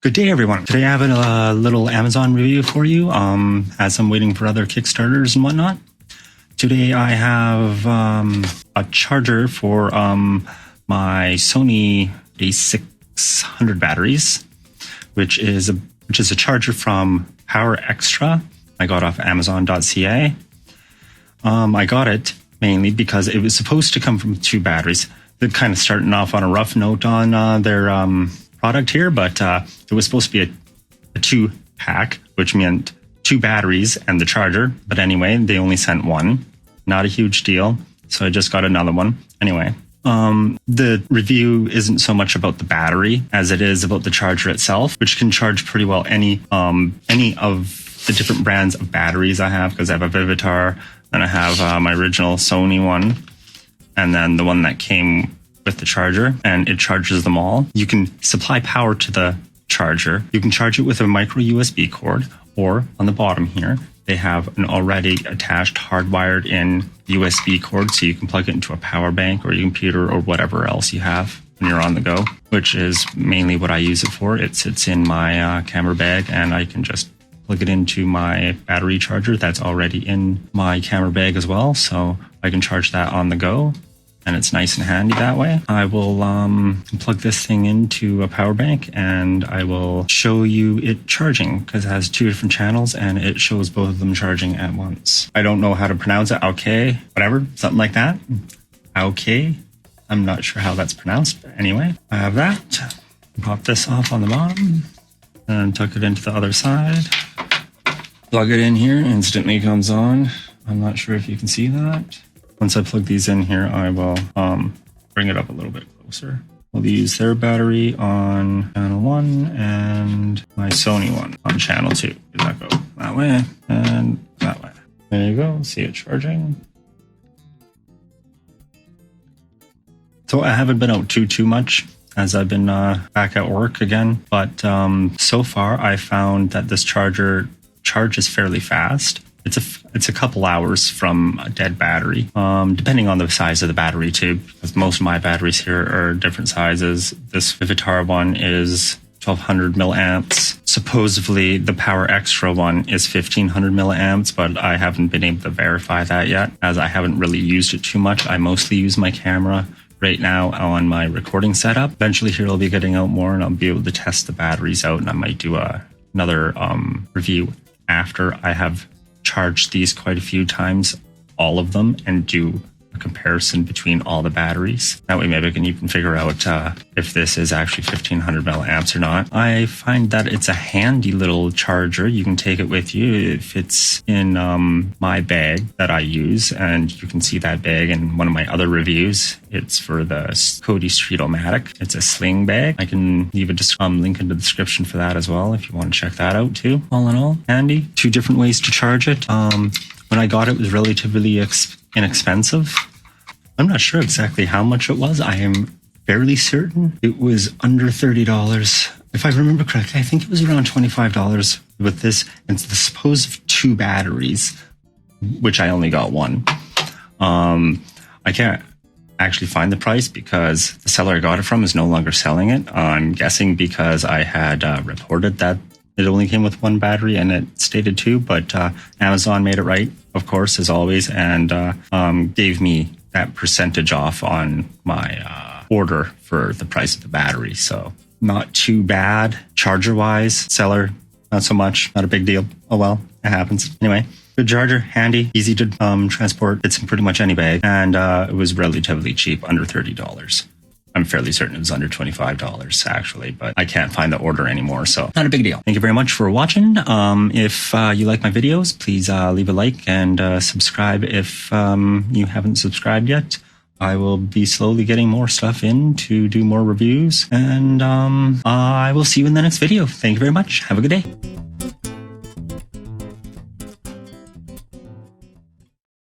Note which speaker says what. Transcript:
Speaker 1: Good day, everyone. Today I have a little Amazon review for you, as I'm waiting for other Kickstarters and whatnot. Today I have a charger for my Sony A600 batteries, which is a charger from PowerExtra. I got off Amazon.ca. I got it mainly because it was supposed to come from 2 batteries. They're kind of starting off on a rough note on their product here, but it was supposed to be a 2-pack, which meant 2 batteries and the charger. But anyway, they only sent 1. Not a huge deal. So I just got another one. Anyway, the review isn't so much about the battery as it is about the charger itself, which can charge pretty well any of the different brands of batteries I have, because I have a Vivitar, and I have my original Sony one, and then the one that came with the charger, and it charges them all. You can supply power to the charger. You can charge it with a micro USB cord, or on the bottom here, they have an already attached hardwired in USB cord, so you can plug it into a power bank or your computer or whatever else you have when you're on the go, which is mainly what I use it for. It sits in my camera bag, and I can just plug it into my battery charger that's already in my camera bag as well, so I can charge that on the go. And it's nice and handy that way. I will plug this thing into a power bank, and I will show you it charging, because it has 2 different channels and it shows both of them charging at once. I don't know how to pronounce it. Okay, whatever, something like that. Okay, I'm not sure how that's pronounced, but anyway, I have that. Pop this off on the bottom and tuck it into the other side. Plug it in here, instantly comes on. I'm not sure if you can see that. Once I plug these in here, I will bring it up a little bit closer. We'll use their battery on channel 1 and my Sony one on channel 2. Does that go that way and that way? There you go. See it charging. So I haven't been out too much, as I've been back at work again. But so far, I found that this charger charges fairly fast. It's a couple hours from a dead battery, depending on the size of the battery too, because most of my batteries here are different sizes. This Vivitar one is 1200 milliamps. Supposedly the PowerExtra one is 1500 milliamps, but I haven't been able to verify that yet, as I haven't really used it too much. I mostly use my camera right now on my recording setup. Eventually here I'll be getting out more, and I'll be able to test the batteries out, and I might do another review after I have charge these quite a few times, all of them, and do a comparison between all the batteries. That way maybe I can even figure out if this is actually 1500 milliamps or not. I find that it's a handy little charger. You can take it with you. It fits in my bag that I use, and you can see that bag in one of my other reviews. It's for the Cody Street-O-Matic. It's a sling bag. I can leave a link in the description for that as well if you want to check that out too. All in all, handy. 2 different ways to charge it. When I got it, it was relatively inexpensive. I'm not sure exactly how much it was. I am fairly certain it was under $30. If I remember correctly, I think it was around $25 with this. And the supposed 2 batteries, which I only got 1. I can't actually find the price because the seller I got it from is no longer selling it. I'm guessing because I had reported that it only came with 1 battery and it stated 2, but Amazon made it right, of course, as always, and gave me that percentage off on my order for the price of the battery. So not too bad. Charger-wise, seller, not so much, not a big deal. Oh well, it happens. Anyway, good charger, handy, easy to transport. It's in pretty much any bag, and it was relatively cheap, under $30. I'm fairly certain it was under $25 actually, but I can't find the order anymore, so not a big deal. Thank you very much for watching. If you like my videos, please leave a like and subscribe if you haven't subscribed yet. I will be slowly getting more stuff in to do more reviews, and I will see you in the next video. Thank you very much. Have a good day.